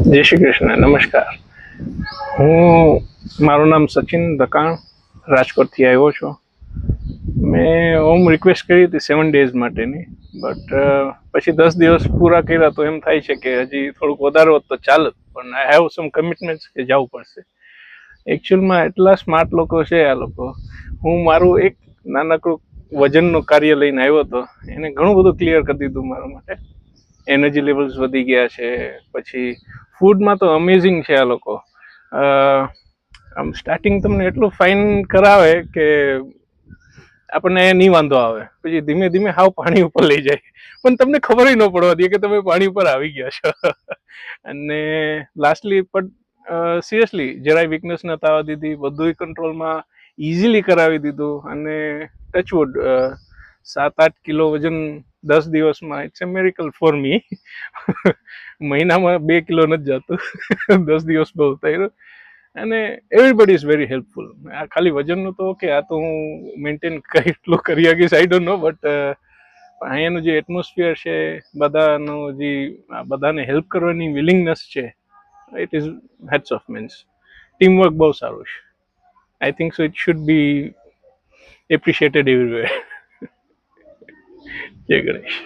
જય શ્રી કૃષ્ણ, નમસ્કાર. મારું નામ સચિન દકાણ, રાજકોટથી આવ્યો છું. મેં હોમ રિક્વેસ્ટ કરી હતી 7 days માટેની, બટ પછી 10 દિવસ પૂરા કર્યા તો એમ થાય છે કે હજી થોડુંક વધારે હોત તો ચાલે, પણ આઈ હેવ સમ કમિટમેન્ટ્સ કે જવું પડશે. એકચ્યુઅલમાં એટલા સ્માર્ટ લોકો છે આ લોકો. હું મારું એક નાનકડું વજનનું કાર્ય લઈને આવ્યો હતો, એને ઘણું બધું ક્લિયર કરી દીધું મારા માટે. એનર્જી લેવલ્સ વધી ગયા છે. પછી ફૂડમાં તો અમેઝિંગ છે આ લોકો. આમ સ્ટાર્ટિંગ તમને એટલું ફાઇન કરાવે કે આપણને નહીં વાંધો આવે, પછી ધીમે ધીમે હાવ પાણી ઉપર લઈ જાય, પણ તમને ખબર ન પડવા દે કે તમે પાણી ઉપર આવી ગયા છો. અને લાસ્ટલી પણ સિરિયસલી જરાય વીકનેસ ન થવા દીધી, બધું કંટ્રોલમાં ઇઝીલી કરાવી દીધું. અને ટચવુડ 7-8 કિલો વજન 10 દિવસમાં, ઇટ્સ એ મેરિકલ ફોર મી. મહિનામાં 2 કિલો નથી જતું. 10 દિવસ બહુ થયું. અને એવરીબડી ઇઝ વેરી હેલ્પફુલ. આ ખાલી વજનનું તો ઓકે, આ તો હું મેન્ટેન કેટલું કરી શકીશ આઈ ડોન્ટ નો, બટ અહીંયાનું જે એટમોસ્ફિયર છે, બધાનું જે બધાને હેલ્પ કરવાની વિલિંગનેસ છે, it is hats of. Means teamwork બહુ સારું છે. I think so it should be appreciated everywhere. જય ગણેશ.